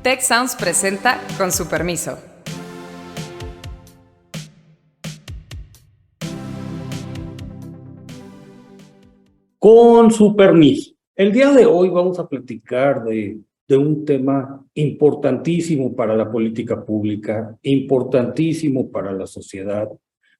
Tech Sounds presenta con su permiso. Con su permiso. El día de hoy vamos a platicar de un tema importantísimo para la política pública, importantísimo para la sociedad.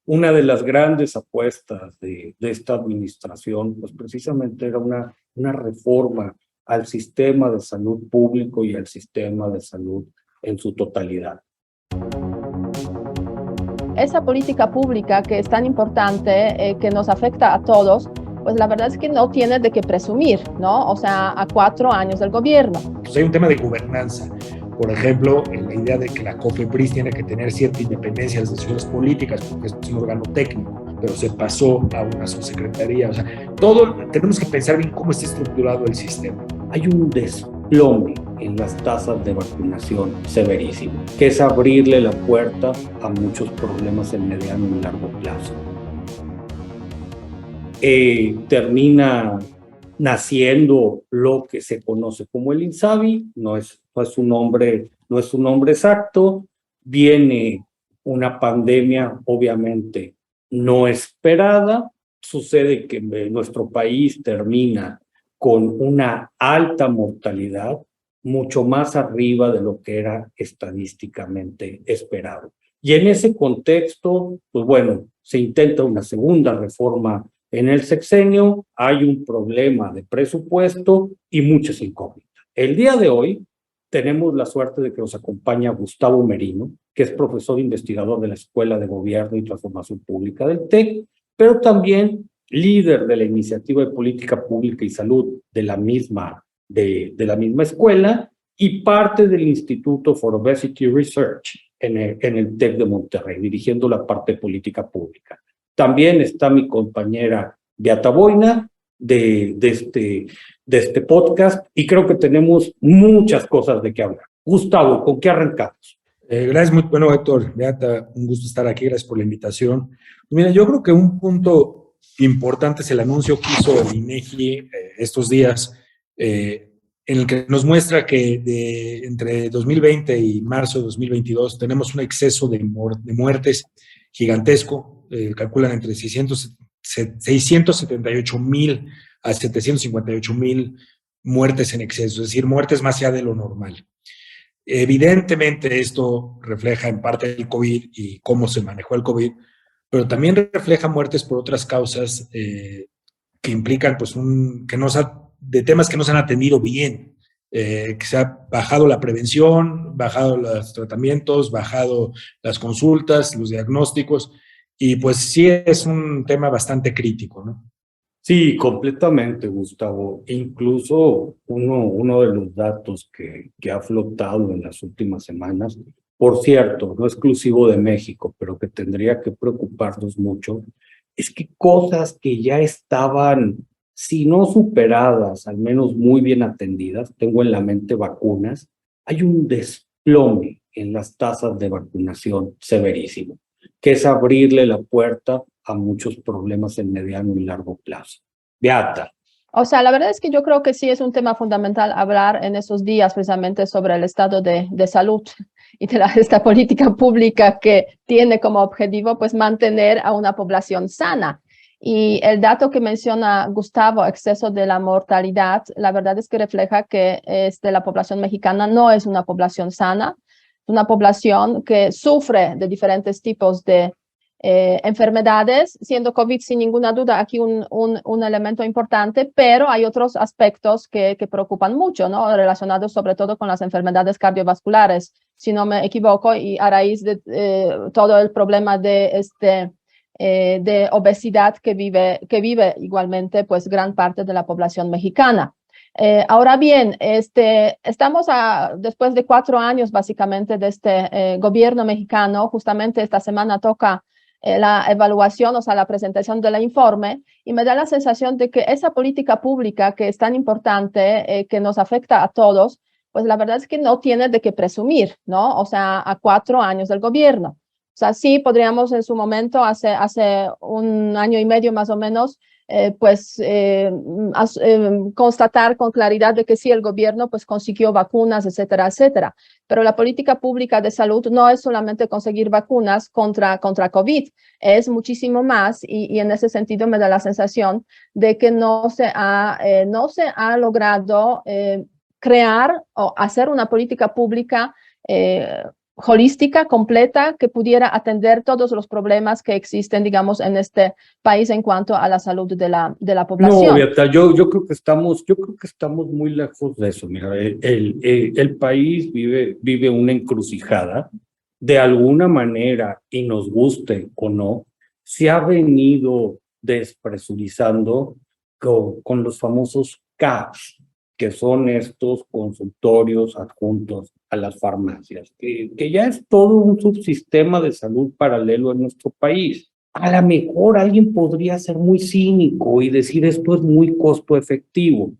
Una de las grandes apuestas de esta administración, pues precisamente era una reforma al sistema de salud público y al sistema de salud en su totalidad. Esa política pública que es tan importante, que nos afecta a todos, pues la verdad es que no tiene de qué presumir, ¿no? O sea, a 4 años del gobierno. Pues hay un tema de gobernanza. Por ejemplo, la idea de que la COFEPRIS tiene que tener cierta independencia de las decisiones políticas, porque es un órgano técnico, pero se pasó a una subsecretaría. O sea, tenemos que pensar bien cómo está estructurado el sistema. Hay un desplome en las tasas de vacunación severísimo, que es abrirle la puerta a muchos problemas en mediano y largo plazo. Termina naciendo lo que se conoce como el INSABI, no es un nombre exacto. Viene una pandemia obviamente no esperada, sucede que nuestro país termina con una alta mortalidad, mucho más arriba de lo que era estadísticamente esperado. Y en ese contexto, pues bueno, se intenta una segunda reforma en el sexenio, hay un problema de presupuesto y muchas incógnitas. El día de hoy tenemos la suerte de que nos acompaña Gustavo Merino, que es profesor investigador de la Escuela de Gobierno y Transformación Pública del TEC, pero también líder de la Iniciativa de Política Pública y Salud de la misma escuela y parte del Instituto for Obesity Research en el TEC de Monterrey, dirigiendo la parte de política pública. También está mi compañera Beata Boina de este podcast y creo que tenemos muchas cosas de qué hablar. Gustavo, ¿con qué arrancamos? Gracias, muy bueno, Héctor. Beata, un gusto estar aquí, gracias por la invitación. Pues mira, yo creo que un punto importante es el anuncio que hizo el INEGI estos días, en el que nos muestra que entre 2020 y marzo de 2022 tenemos un exceso de muertes gigantesco. Calculan entre 678,000 a 758,000 muertes en exceso, es decir, muertes más allá de lo normal. Evidentemente esto refleja en parte el COVID y cómo se manejó el COVID, pero también refleja muertes por otras causas que implican pues de temas que no se han atendido bien, que se ha bajado la prevención, bajado los tratamientos, bajado las consultas, los diagnósticos, y pues sí es un tema bastante crítico, ¿no? Sí, completamente, Gustavo. Incluso uno de los datos que ha flotado en las últimas semanas, por cierto, no exclusivo de México, pero que tendría que preocuparnos mucho, es que cosas que ya estaban, si no superadas, al menos muy bien atendidas, tengo en la mente vacunas, hay un desplome en las tasas de vacunación severísimo, que es abrirle la puerta a muchos problemas en mediano y largo plazo. Beata. O sea, la verdad es que yo creo que sí es un tema fundamental hablar en esos días precisamente sobre el estado de salud y de esta política pública que tiene como objetivo pues mantener a una población sana. Y el dato que menciona Gustavo, exceso de la mortalidad, la verdad es que refleja que la población mexicana no es una población sana, es una población que sufre de diferentes tipos de enfermedades, siendo COVID sin ninguna duda aquí un elemento importante, pero hay otros aspectos que preocupan mucho, ¿no? Relacionados sobre todo con las enfermedades cardiovasculares, si no me equivoco, y a raíz de todo el problema de obesidad que vive igualmente pues gran parte de la población mexicana. Ahora bien, estamos después de 4 años básicamente de este gobierno mexicano. Justamente esta semana toca la evaluación, o sea, la presentación del informe, y me da la sensación de que esa política pública que es tan importante, que nos afecta a todos, pues la verdad es que no tiene de qué presumir, ¿no? O sea, a 4 años del gobierno. O sea, sí podríamos en su momento, hace 1 año y medio más o menos, constatar con claridad de que sí, el gobierno pues consiguió vacunas, etcétera, etcétera. Pero la política pública de salud no es solamente conseguir vacunas contra COVID, es muchísimo más y en ese sentido me da la sensación de que no se ha logrado crear o hacer una política pública holística, completa, que pudiera atender todos los problemas que existen, digamos, en este país en cuanto a la salud de la población. No, Beata, yo creo que estamos muy lejos de eso. Mira, el país vive una encrucijada. De alguna manera, y nos guste o no, se ha venido despresurizando con los famosos CAPS, que son estos consultorios adjuntos a las farmacias, que ya es todo un subsistema de salud paralelo en nuestro país. A lo mejor alguien podría ser muy cínico y decir esto es muy costo efectivo,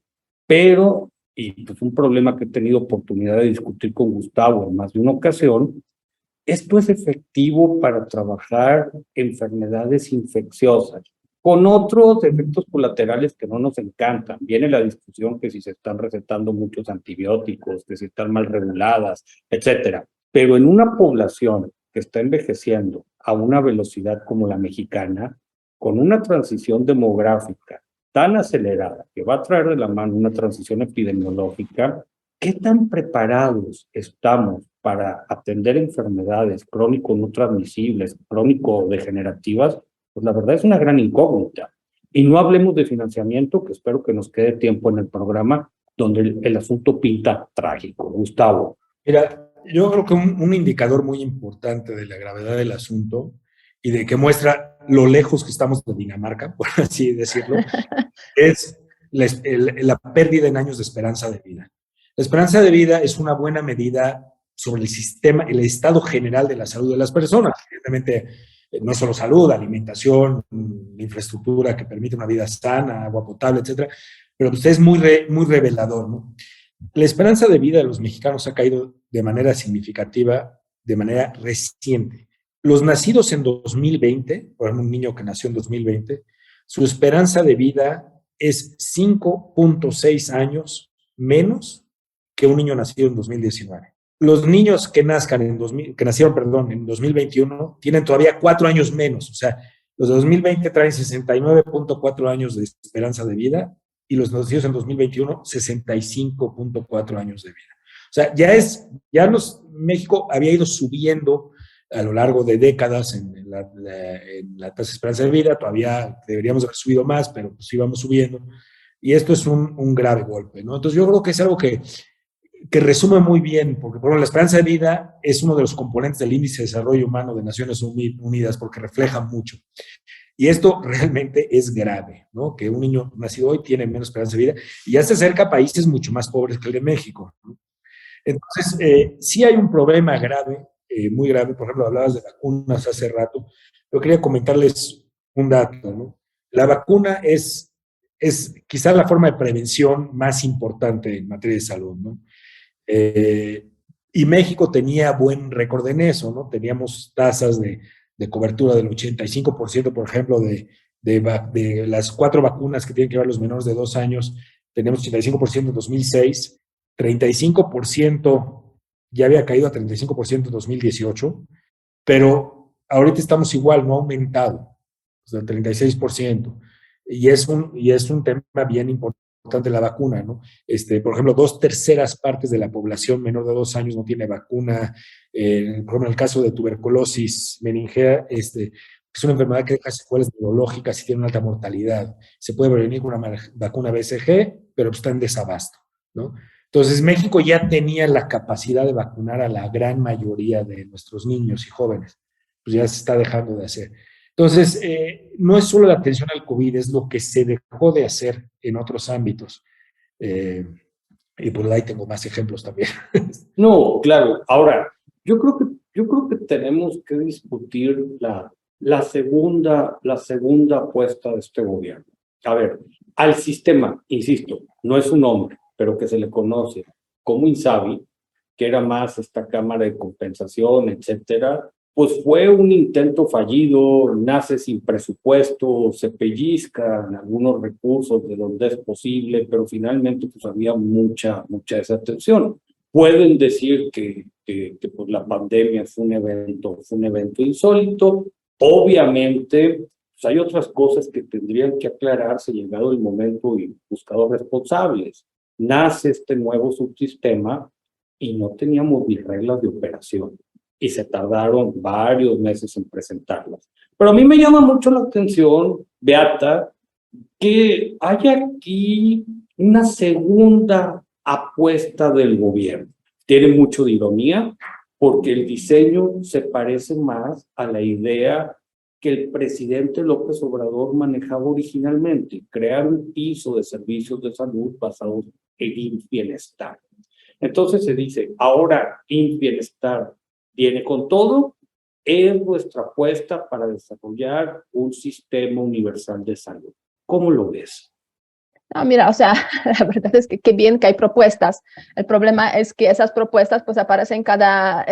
pero, y pues un problema que he tenido oportunidad de discutir con Gustavo en más de una ocasión, esto es efectivo para trabajar enfermedades infecciosas, con otros efectos colaterales que no nos encantan. Viene la discusión que si se están recetando muchos antibióticos, que si están mal reguladas, etcétera. Pero en una población que está envejeciendo a una velocidad como la mexicana, con una transición demográfica tan acelerada que va a traer de la mano una transición epidemiológica, ¿qué tan preparados estamos para atender enfermedades crónico no transmisibles, crónico-degenerativas? Pues la verdad es una gran incógnita. Y no hablemos de financiamiento, que espero que nos quede tiempo en el programa, donde el asunto pinta trágico. Gustavo. Mira, yo creo que un indicador muy importante de la gravedad del asunto y de que muestra lo lejos que estamos de Dinamarca, por así decirlo, es la pérdida en años de esperanza de vida. La esperanza de vida es una buena medida sobre el sistema, el estado general de la salud de las personas. Evidentemente, no solo salud, alimentación, infraestructura que permite una vida sana, agua potable, etcétera, pero pues es muy revelador, ¿no? La esperanza de vida de los mexicanos ha caído de manera significativa, de manera reciente. Los nacidos en 2020, por ejemplo, un niño que nació en 2020, su esperanza de vida es 5.6 años menos que un niño nacido en 2019. Los niños que nacieron en 2021 tienen todavía 4 años menos. O sea, los de 2020 traen 69.4 años de esperanza de vida y los nacidos en 2021, 65.4 años de vida. O sea, México había ido subiendo a lo largo de décadas en la tasa de esperanza de vida, todavía deberíamos haber subido más, pero pues íbamos subiendo, y esto es un grave golpe, ¿no? Entonces yo creo que es algo que resume muy bien, porque por ejemplo, la esperanza de vida es uno de los componentes del Índice de Desarrollo Humano de Naciones Unidas, porque refleja mucho. Y esto realmente es grave, ¿no? Que un niño nacido hoy tiene menos esperanza de vida y ya se acerca a países mucho más pobres que el de México, ¿no? Entonces, sí hay un problema grave, muy grave. Por ejemplo, hablabas de vacunas hace rato. Yo quería comentarles un dato, ¿no? La vacuna es quizás la forma de prevención más importante en materia de salud, ¿no? Y México tenía buen récord en eso, ¿no? Teníamos tasas de cobertura del 85%, por ejemplo, de las 4 vacunas que tienen que llevar los menores de 2 años, tenemos 85% en 2006, 35% ya había caído a 35% en 2018, pero ahorita estamos igual, no ha aumentado, o sea, 36%. Y es un tema bien importante la vacuna, ¿no? Por ejemplo, 2/3 partes de la población menor de 2 años no tiene vacuna. Por ejemplo, en el caso de tuberculosis meningea, es una enfermedad que deja secuelas neurológicas y tiene una alta mortalidad. Se puede prevenir con una vacuna BCG, pero está en desabasto, ¿no? Entonces, México ya tenía la capacidad de vacunar a la gran mayoría de nuestros niños y jóvenes. Pues ya se está dejando de hacer. Entonces, no es solo la atención al COVID, es lo que se dejó de hacer en otros ámbitos. Y por ahí tengo más ejemplos también. No, claro. Ahora, yo creo que tenemos que discutir la segunda apuesta de este gobierno. A ver, al sistema, insisto, no es un nombre, pero que se le conoce como INSABI, que era más esta cámara de compensación, etcétera, pues fue un intento fallido, nace sin presupuesto, se pellizcan algunos recursos de donde es posible, pero finalmente pues había mucha desatención. Pueden decir que pues, la pandemia fue un evento insólito. Obviamente, pues, hay otras cosas que tendrían que aclararse llegado el momento y buscados responsables. Nace este nuevo subsistema y no teníamos ni reglas de operación y se tardaron varios meses en presentarlas. Pero a mí me llama mucho la atención, Beata, que haya aquí una segunda apuesta del gobierno. Tiene mucho de ironía porque el diseño se parece más a la idea que el presidente López Obrador manejaba originalmente, crear un piso de servicios de salud basados en bienestar. Entonces se dice, ahora bienestar viene con todo, es nuestra apuesta para desarrollar un sistema universal de salud. ¿Cómo lo ves? No, mira, o sea, la verdad es que qué bien que hay propuestas. El problema es que esas propuestas pues aparecen cada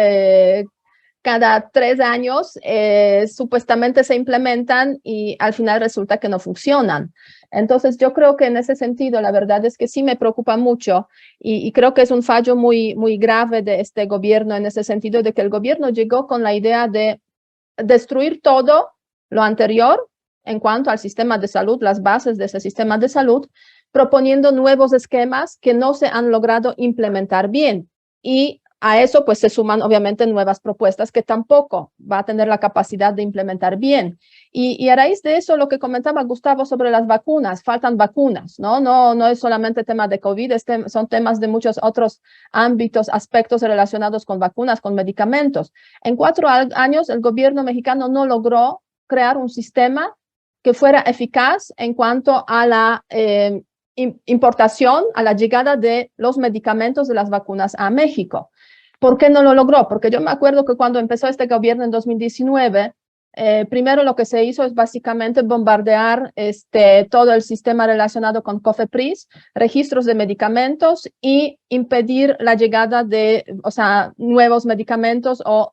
3 años, supuestamente se implementan y al final resulta que no funcionan. Entonces yo creo que en ese sentido la verdad es que sí me preocupa mucho y creo que es un fallo muy grave de este gobierno en ese sentido de que el gobierno llegó con la idea de destruir todo lo anterior en cuanto al sistema de salud, las bases de ese sistema de salud, proponiendo nuevos esquemas que no se han logrado implementar bien. Y a eso pues se suman obviamente nuevas propuestas que tampoco va a tener la capacidad de implementar bien. Y a raíz de eso, lo que comentaba Gustavo sobre las vacunas, faltan vacunas, ¿no? No es solamente tema de COVID, son temas de muchos otros ámbitos, aspectos relacionados con vacunas, con medicamentos. En 4 años, el gobierno mexicano no logró crear un sistema que fuera eficaz en cuanto a la importación, a la llegada de los medicamentos de las vacunas a México. ¿Por qué no lo logró? Porque yo me acuerdo que cuando empezó este gobierno en 2019, primero lo que se hizo es básicamente bombardear todo el sistema relacionado con COFEPRIS, registros de medicamentos y impedir la llegada de, nuevos medicamentos o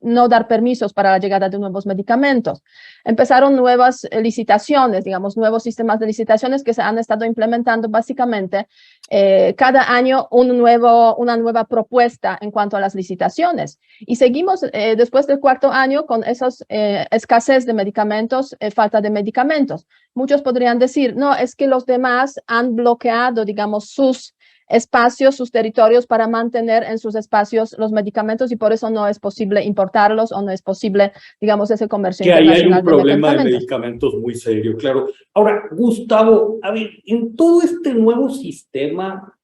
no dar permisos para la llegada de nuevos medicamentos. Empezaron nuevas licitaciones, digamos, nuevos sistemas de licitaciones que se han estado implementando básicamente cada año una nueva propuesta en cuanto a las licitaciones. Y seguimos después del 4º año con esos escasez de medicamentos, falta de medicamentos. Muchos podrían decir, no, es que los demás han bloqueado, digamos, sus espacios, sus territorios para mantener en sus espacios los medicamentos y por eso no es posible importarlos o no es posible, digamos, ese comercio internacional. Que ahí hay un problema de medicamentos muy serio, claro. Ahora, Gustavo, a ver, en todo este nuevo sistema,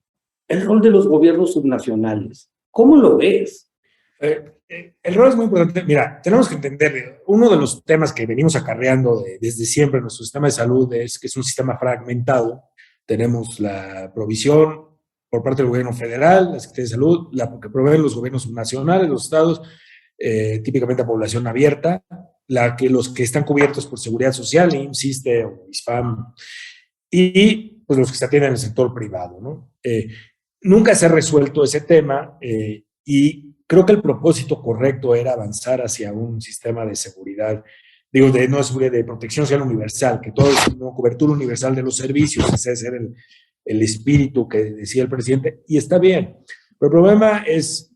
el rol de los gobiernos subnacionales, ¿cómo lo ves? El rol es muy importante. Mira, tenemos que entender, uno de los temas que venimos acarreando desde siempre en nuestro sistema de salud es que es un sistema fragmentado. Tenemos la provisión por parte del gobierno federal, la Secretaría de Salud, la que proveen los gobiernos subnacionales, los estados, típicamente a población abierta, los que están cubiertos por seguridad social, IMSS, ISSSTE o ISFAM, y pues los que se atienden en el sector privado, ¿no? Nunca se ha resuelto ese tema y creo que el propósito correcto era avanzar hacia un sistema de seguridad, de protección social universal, que todo es una cobertura universal de los servicios, ese es el espíritu que decía el presidente, y está bien. Pero el problema es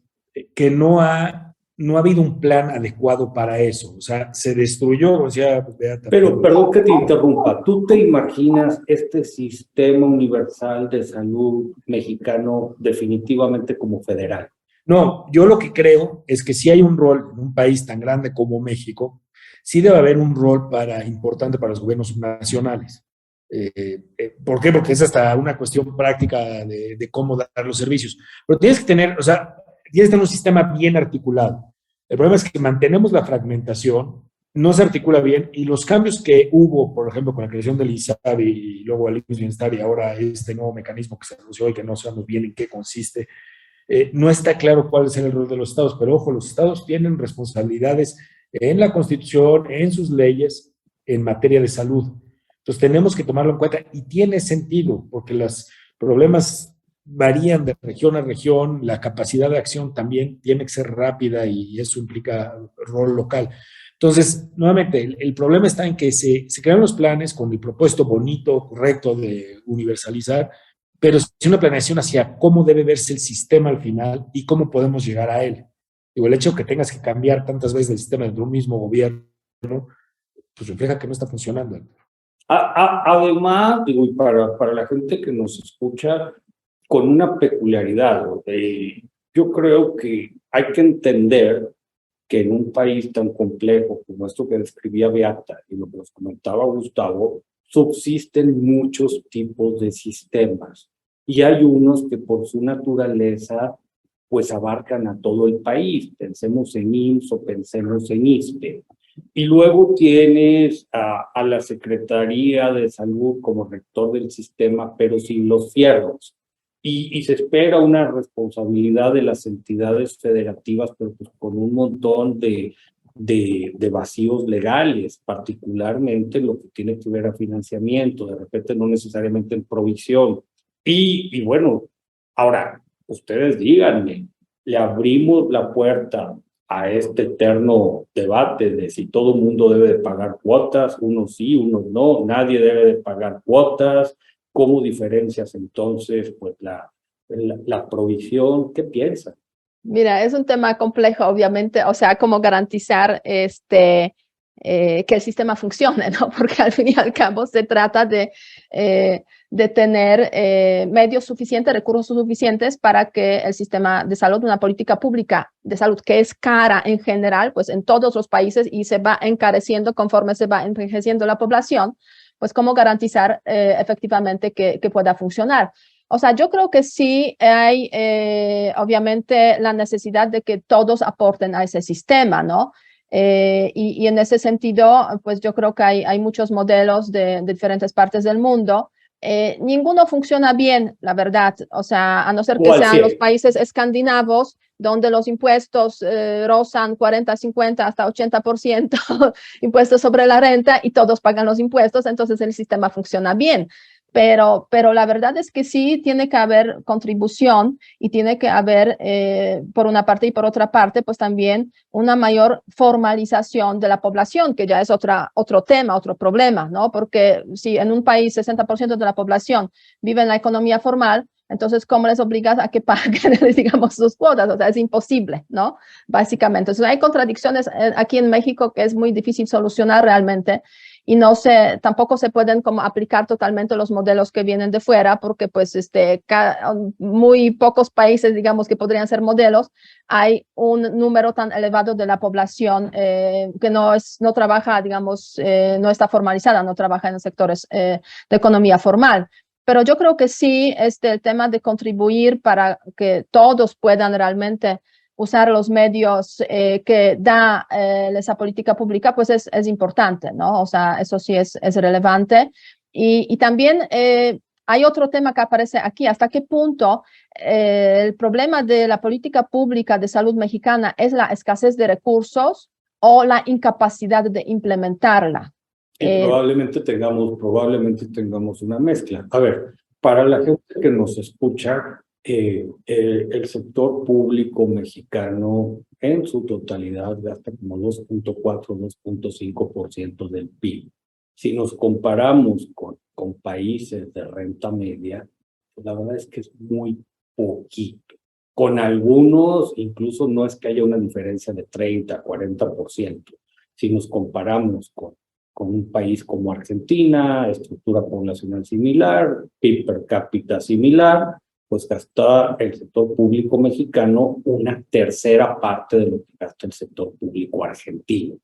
que no ha habido un plan adecuado para eso. O sea, se destruyó, o sea, pero perdón que te interrumpa, ¿tú te imaginas este sistema universal de salud mexicano definitivamente como federal? No, yo lo que creo es que si hay un rol en un país tan grande como México, sí debe haber un rol importante para los gobiernos subnacionales. ¿Por qué? Porque es hasta una cuestión práctica de cómo dar los servicios. Pero tienes que tener un sistema bien articulado. El problema es que mantenemos la fragmentación, no se articula bien, y los cambios que hubo, por ejemplo, con la creación del INSABI y luego el IMSS Bienestar y ahora este nuevo mecanismo que se anunció y que no sabemos bien en qué consiste, no está claro cuál es el rol de los estados. Pero ojo, los estados tienen responsabilidades en la Constitución, en sus leyes, en materia de salud. Entonces tenemos que tomarlo en cuenta y tiene sentido, porque los problemas varían de región a región, la capacidad de acción también tiene que ser rápida y eso implica rol local. Entonces, nuevamente, el problema está en que se crean los planes con el propósito bonito, correcto de universalizar, pero sin una planeación hacia cómo debe verse el sistema al final y cómo podemos llegar a él. Digo, el hecho de que tengas que cambiar tantas veces el sistema dentro de un mismo gobierno, pues refleja que no está funcionando. Además, digo, y para la gente que nos escucha, con una peculiaridad, ¿no? Yo creo que hay que entender que en un país tan complejo como esto que describía Beata y lo que nos comentaba Gustavo, subsisten muchos tipos de sistemas y hay unos que por su naturaleza pues abarcan a todo el país. Pensemos en IMSS o pensemos en ISSSTE. Y luego tienes a la Secretaría de Salud como rector del sistema, pero sin los fierros. Y se espera una responsabilidad de las entidades federativas, pero pues con un montón de vacíos legales, particularmente lo que tiene que ver a financiamiento, de repente no necesariamente en provisión. Y bueno, ahora, ustedes díganme, le abrimos la puerta a este eterno debate de si todo el mundo debe de pagar cuotas, unos sí, unos no, nadie debe de pagar cuotas. ¿Cómo diferencias entonces pues la provisión? ¿Qué piensas? Mira, es un tema complejo, obviamente, o sea, cómo garantizar que el sistema funcione, ¿no? Porque al fin y al cabo se trata de tener medios suficientes, recursos suficientes para que el sistema de salud, una política pública de salud que es cara en general, pues en todos los países y se va encareciendo conforme se va envejeciendo la población, pues cómo garantizar efectivamente que pueda funcionar. O sea, yo creo que sí hay obviamente la necesidad de que todos aporten a ese sistema, ¿no? Y en ese sentido, pues yo creo que hay muchos modelos de diferentes partes del mundo. Ninguno funciona bien, la verdad. O sea, a no ser que sean los países escandinavos, donde los impuestos rozan 40, 50, hasta 80% impuestos sobre la renta y todos pagan los impuestos, entonces el sistema funciona bien. Pero la verdad es que sí tiene que haber contribución y tiene que haber, por una parte y por otra parte, pues también una mayor formalización de la población, que ya es otro tema, otro problema, ¿no? Porque si en un país 60% de la población vive en la economía formal, entonces, ¿cómo les obligas a que paguen, digamos, sus cuotas? O sea, es imposible, ¿no? Básicamente. Entonces, hay contradicciones aquí en México que es muy difícil solucionar realmente y tampoco se pueden como aplicar totalmente los modelos que vienen de fuera porque pues muy pocos países, digamos, que podrían ser modelos, hay un número tan elevado de la población que no trabaja, digamos, no está formalizada, no trabaja en sectores de economía formal. Pero yo creo que sí, el tema de contribuir para que todos puedan realmente usar los medios que da esa política pública, pues es importante, ¿no? O sea, eso sí es relevante. Y también hay otro tema que aparece aquí, hasta qué punto el problema de la política pública de salud mexicana es la escasez de recursos o la incapacidad de implementarla. Y probablemente tengamos una mezcla. A ver, para la gente que nos escucha, el sector público mexicano en su totalidad gasta como 2.4, 2.5% del PIB. Si nos comparamos con países de renta media, pues la verdad es que es muy poquito. Con algunos, incluso no es que haya una diferencia de 30, 40%. Si nos comparamos con un país como Argentina, estructura poblacional similar, PIB per cápita similar, pues gasta el sector público mexicano una tercera parte de lo que gasta el sector público argentino.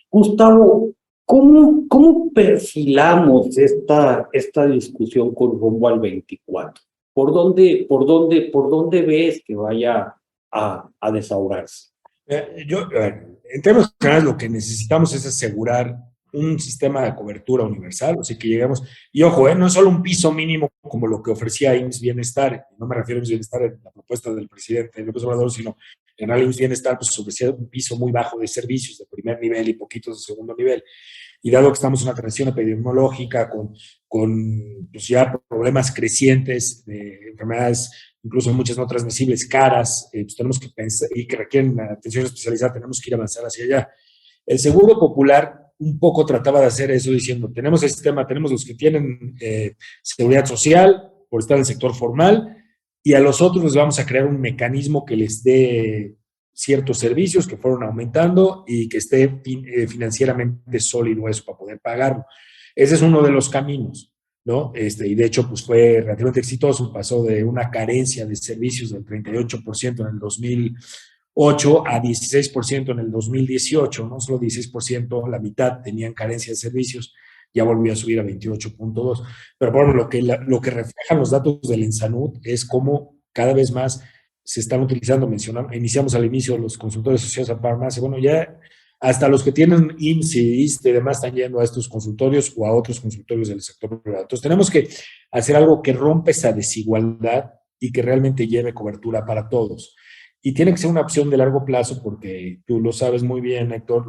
Gustavo, ¿cómo perfilamos esta discusión con rumbo al 24? ¿Por dónde ves que vaya a desahogarse? En términos generales, lo que necesitamos es asegurar un sistema de cobertura universal, o sea, que lleguemos, y ojo, no es solo un piso mínimo como lo que ofrecía IMSS Bienestar, no me refiero a IMSS Bienestar en la propuesta del presidente López Obrador, sino En el IMSS Bienestar pues ofrecía un piso muy bajo de servicios de primer nivel y poquitos de segundo nivel. Y dado que estamos en una transición epidemiológica con pues ya problemas crecientes de enfermedades, incluso muchas no transmisibles, caras, pues tenemos que pensar y que requieren atención especializada, tenemos que ir a avanzar hacia allá. El Seguro Popular un poco trataba de hacer eso diciendo, tenemos el sistema, tenemos los que tienen seguridad social por estar en el sector formal y a los otros les vamos a crear un mecanismo que les dé ciertos servicios que fueron aumentando y que esté financieramente sólido eso para poder pagarlo. Ese es uno de los caminos, ¿no? Y de hecho, pues fue relativamente exitoso, pasó de una carencia de servicios del 38% en el 2008 a 16% en el 2018, no solo 16%, la mitad tenían carencia de servicios, ya volvió a subir a 28.2%. Pero bueno, lo que reflejan los datos del ENSANUD es cómo cada vez más se están utilizando, iniciamos al inicio los consultorios asociados a farmacia, bueno, ya hasta los que tienen IMSS y ISSSTE y demás están yendo a estos consultorios o a otros consultorios del sector privado. Entonces tenemos que hacer algo que rompa esa desigualdad y que realmente lleve cobertura para todos. Y tiene que ser una opción de largo plazo porque tú lo sabes muy bien, Héctor,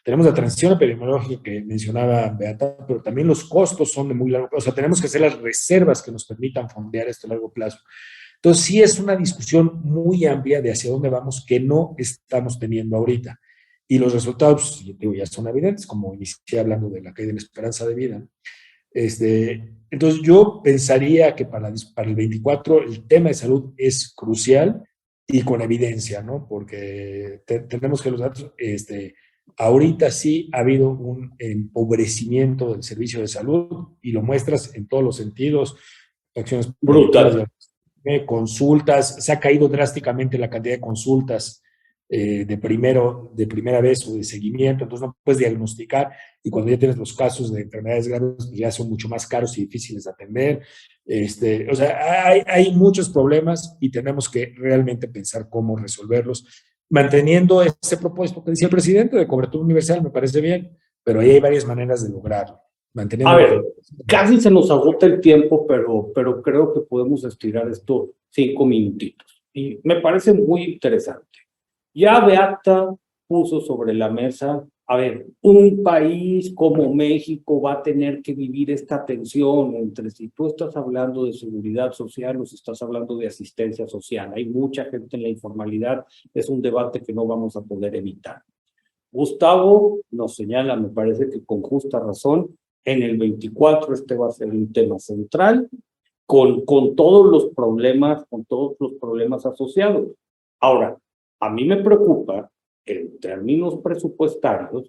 tenemos la transición epidemiológica que mencionaba Beata, pero también los costos son de muy largo plazo. O sea, tenemos que hacer las reservas que nos permitan fondear esto a largo plazo. Entonces, sí es una discusión muy amplia de hacia dónde vamos que no estamos teniendo ahorita. Y los resultados, digo, ya son evidentes, como inicié hablando de la caída en la esperanza de vida. Entonces, yo pensaría que para el 24 el tema de salud es crucial y con evidencia, ¿no? Porque tenemos que los datos, ahorita sí ha habido un empobrecimiento del servicio de salud y lo muestras en todos los sentidos, acciones brutal. Consultas, se ha caído drásticamente la cantidad de consultas de primera vez o de seguimiento, entonces no puedes diagnosticar y cuando ya tienes los casos de enfermedades graves pues ya son mucho más caros y difíciles de atender. O sea, hay muchos problemas y tenemos que realmente pensar cómo resolverlos, manteniendo ese propósito que decía el presidente de cobertura universal, me parece bien, pero ahí hay varias maneras de lograrlo. A ver, casi se nos agota el tiempo, pero creo que podemos estirar esto 5 minutitos. Y me parece muy interesante. Ya Beata puso sobre la mesa, a ver, un país como México va a tener que vivir esta tensión entre si tú estás hablando de seguridad social o si estás hablando de asistencia social. Hay mucha gente en la informalidad, es un debate que no vamos a poder evitar. Gustavo nos señala, me parece que con justa razón, en el 24 este va a ser un tema central con todos los problemas asociados. Ahora, a mí me preocupa que en términos presupuestarios,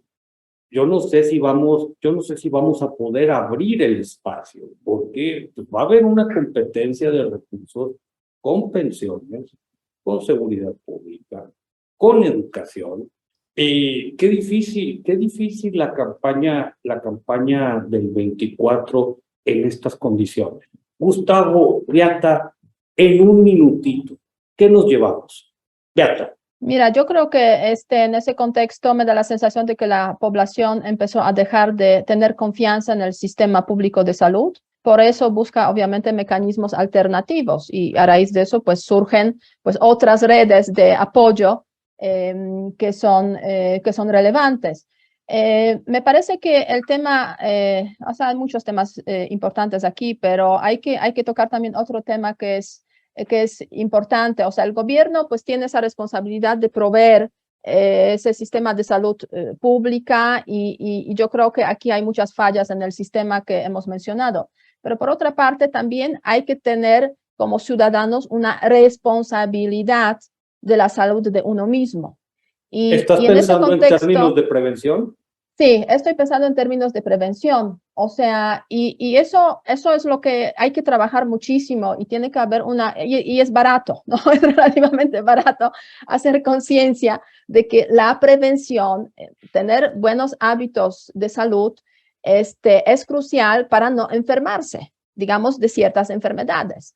yo no sé si vamos a poder abrir el espacio, porque pues, va a haber una competencia de recursos con pensiones, con seguridad pública, con educación. Qué difícil la campaña del 24 en estas condiciones. Gustavo, Beata, en un minutito, ¿qué nos llevamos? Beata. Mira, yo creo que en ese contexto me da la sensación de que la población empezó a dejar de tener confianza en el sistema público de salud. Por eso busca obviamente mecanismos alternativos y a raíz de eso pues surgen pues otras redes de apoyo que son relevantes. Me parece que el tema, o sea, hay muchos temas importantes aquí, pero hay que tocar también otro tema que es importante. O sea, el gobierno pues tiene esa responsabilidad de proveer ese sistema de salud pública y yo creo que aquí hay muchas fallas en el sistema que hemos mencionado. Pero por otra parte también hay que tener como ciudadanos una responsabilidad de la salud de uno mismo. ¿Estás pensando en términos de prevención? Sí, estoy pensando en términos de prevención. O sea, y eso es lo que hay que trabajar muchísimo y tiene que haber y es barato, ¿no? Es relativamente barato hacer conciencia de que la prevención, tener buenos hábitos de salud, es crucial para no enfermarse, digamos, de ciertas enfermedades.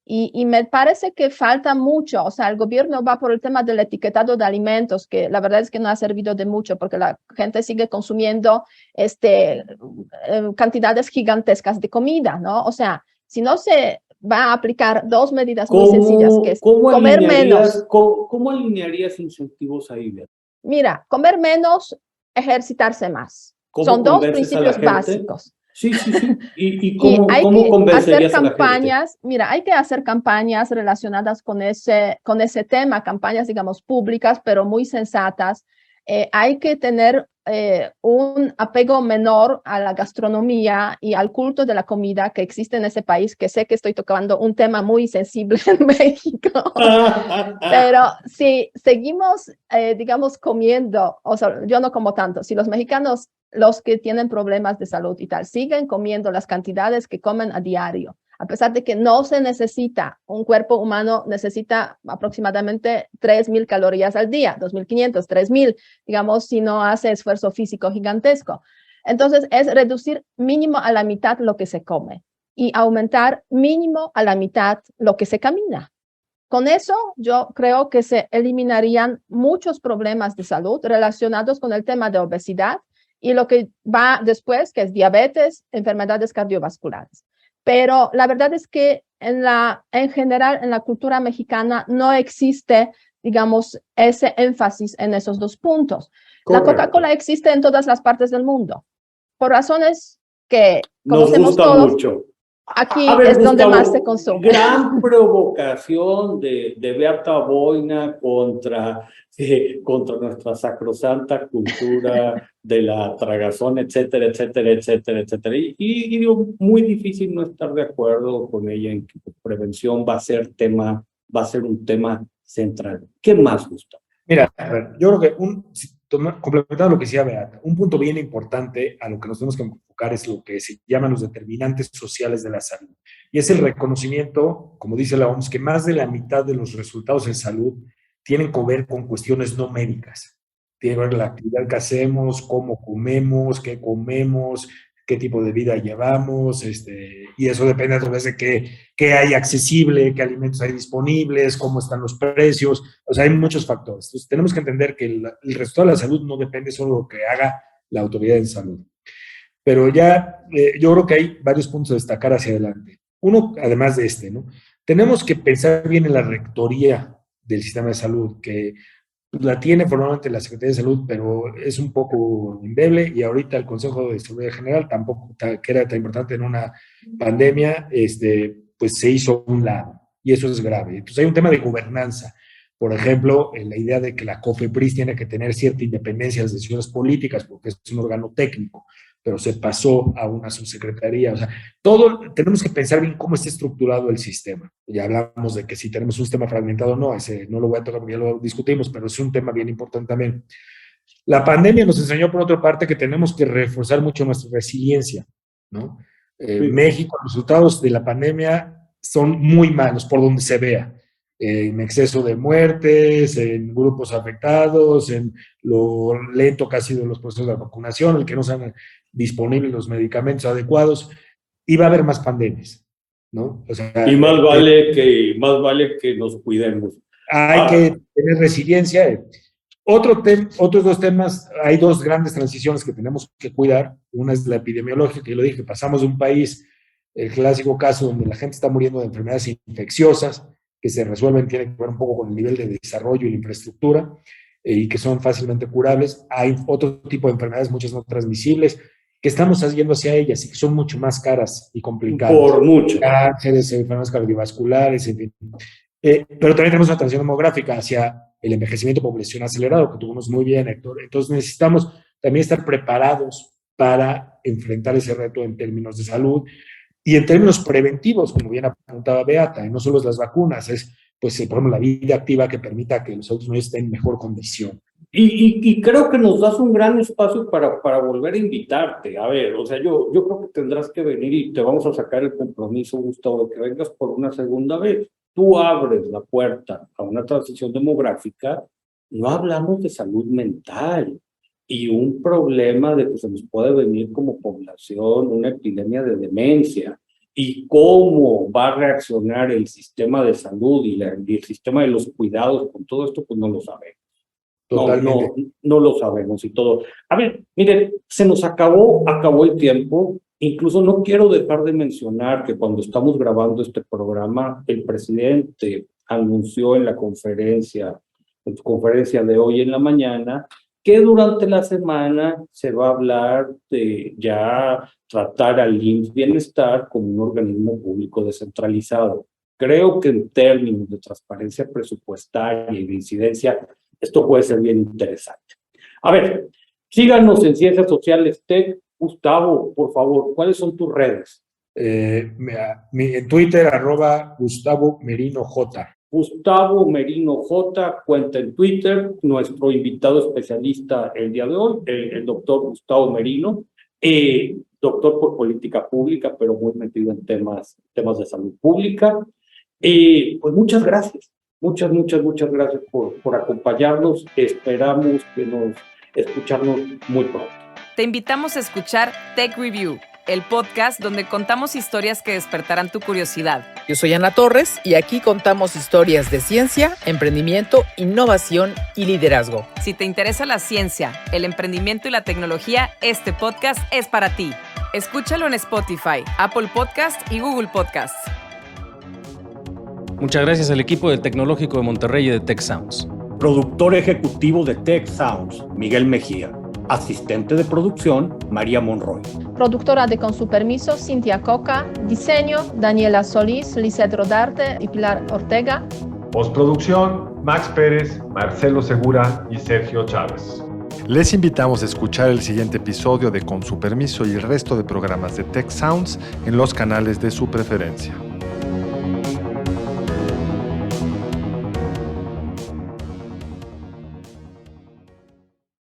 Y me parece que falta mucho, o sea, el gobierno va por el tema del etiquetado de alimentos, que la verdad es que no ha servido de mucho porque la gente sigue consumiendo cantidades gigantescas de comida, ¿no? O sea, si no se va a aplicar dos medidas muy sencillas, que es comer menos. ¿Cómo alinearías incentivos ahí, Beata? Mira, comer menos, ejercitarse más. Son dos principios básicos. Sí. ¿Y cómo convencerías a la gente? Campañas, mira, hay que hacer campañas relacionadas con ese tema, campañas, digamos, públicas, pero muy sensatas. Hay que tener un apego menor a la gastronomía y al culto de la comida que existe en ese país, que sé que estoy tocando un tema muy sensible en México, pero si seguimos, digamos, comiendo, o sea, yo no como tanto, si los mexicanos, los que tienen problemas de salud y tal, siguen comiendo las cantidades que comen a diario, a pesar de que no se necesita, un cuerpo humano necesita aproximadamente 3.000 calorías al día, 2.500, 3.000, digamos, si no hace esfuerzo físico gigantesco. Entonces, es reducir mínimo a la mitad lo que se come y aumentar mínimo a la mitad lo que se camina. Con eso, yo creo que se eliminarían muchos problemas de salud relacionados con el tema de obesidad y lo que va después, que es diabetes, enfermedades cardiovasculares. Pero la verdad es que en general en la cultura mexicana no existe, digamos, ese énfasis en esos dos puntos. Correcto. La Coca-Cola existe en todas las partes del mundo, por razones que conocemos todos. Mucho. Aquí es Gustavo, donde más se consume. Gran provocación de Beata Boina contra nuestra sacrosanta cultura de la tragazón, etcétera. Y digo, muy difícil no estar de acuerdo con ella en que prevención va a ser un tema central. ¿Qué más, Gustavo? Mira, a ver, yo creo que complementando lo que decía Beata, un punto bien importante a lo que nos tenemos que enfocar es lo que se llaman los determinantes sociales de la salud. Y es el reconocimiento, como dice la OMS, que más de la mitad de los resultados en salud tienen que ver con cuestiones no médicas. Tiene que ver con la actividad que hacemos, cómo comemos, qué tipo de vida llevamos, y eso depende a través de qué hay accesible, qué alimentos hay disponibles, cómo están los precios, o sea, hay muchos factores. Entonces, tenemos que entender que el resultado de la salud no depende solo de lo que haga la autoridad en salud. Pero ya, yo creo que hay varios puntos a destacar hacia adelante. Uno, además de ¿no? Tenemos que pensar bien en la rectoría del sistema de salud, que la tiene formalmente la Secretaría de Salud, pero es un poco endeble, y ahorita el Consejo de Seguridad General tampoco, que era tan importante en una pandemia, pues se hizo a un lado, y eso es grave. Entonces hay un tema de gobernanza. Por ejemplo, en la idea de que la COFEPRIS tiene que tener cierta independencia de las decisiones políticas, porque es un órgano técnico, pero se pasó a una subsecretaría. O sea, tenemos que pensar bien cómo está estructurado el sistema. Ya hablamos de que si tenemos un sistema fragmentado, no lo voy a tocar porque ya lo discutimos, pero es un tema bien importante también. La pandemia nos enseñó, por otra parte, que tenemos que reforzar mucho nuestra resiliencia, ¿no? México, los resultados de la pandemia son muy malos por donde se vea. En exceso de muertes, en grupos afectados, en lo lento que ha sido los procesos de vacunación, el que no sean disponibles los medicamentos adecuados, y va a haber más pandemias, ¿no? O sea, y más vale que nos cuidemos. Hay que tener resiliencia. Otros dos temas, hay dos grandes transiciones que tenemos que cuidar. Una es la epidemiológica, que yo lo dije, pasamos de un país, el clásico caso donde la gente está muriendo de enfermedades infecciosas, que se resuelven, tiene que ver un poco con el nivel de desarrollo y la infraestructura, y que son fácilmente curables. Hay otro tipo de enfermedades, muchas no transmisibles, que estamos yendo hacia ellas y que son mucho más caras y complicadas. Por mucho. Cánceres, enfermedades cardiovasculares, en fin. Pero también tenemos una transición demográfica hacia el envejecimiento poblacional acelerado, que tuvimos muy bien, Héctor. Entonces necesitamos también estar preparados para enfrentar ese reto en términos de salud. Y en términos preventivos, como bien apuntaba Beata, y no solo es las vacunas, es, pues, por ejemplo, la vida activa que permita que los adultos mayores estén en mejor condición. Y creo que nos das un gran espacio para volver a invitarte. A ver, o sea, yo creo que tendrás que venir y te vamos a sacar el compromiso, Gustavo, de que vengas por una segunda vez. Tú abres la puerta a una transición demográfica, no hablamos de salud mental. Y un problema de que se nos puede venir como población una epidemia de demencia, y cómo va a reaccionar el sistema de salud y el sistema de los cuidados con todo esto, pues no lo sabemos. Totalmente. No lo sabemos y todo. A ver, miren, se nos acabó el tiempo. Incluso no quiero dejar de mencionar que cuando estamos grabando este programa, el presidente anunció en su conferencia de hoy en la mañana, que durante la semana se va a hablar de ya tratar al IMSS Bienestar como un organismo público descentralizado. Creo que en términos de transparencia presupuestaria y de incidencia, esto puede ser bien interesante. A ver, síganos en Ciencias Sociales Tech. Gustavo, por favor, ¿cuáles son tus redes? En Twitter, @Gustavo Merino J. Gustavo Merino J, cuenta en Twitter, nuestro invitado especialista el día de hoy, el doctor Gustavo Merino, doctor por política pública, pero muy metido en temas de salud pública. Pues muchas gracias, muchas gracias por acompañarnos. Esperamos escucharnos muy pronto. Te invitamos a escuchar Tech Review, el podcast donde contamos historias que despertarán tu curiosidad. Yo soy Ana Torres y aquí contamos historias de ciencia, emprendimiento, innovación y liderazgo. Si te interesa la ciencia, el emprendimiento y la tecnología, este podcast es para ti. Escúchalo en Spotify, Apple Podcast y Google Podcast. Muchas gracias al equipo del Tecnológico de Monterrey y de Tech Sounds. Productor ejecutivo de Tech Sounds, Miguel Mejía. Asistente de producción, María Monroy. Productora de Con su permiso, Cintia Coca. Diseño, Daniela Solís, Lisette Rodarte y Pilar Ortega. Postproducción, Max Pérez, Marcelo Segura y Sergio Chávez. Les invitamos a escuchar el siguiente episodio de Con su permiso y el resto de programas de Tech Sounds en los canales de su preferencia.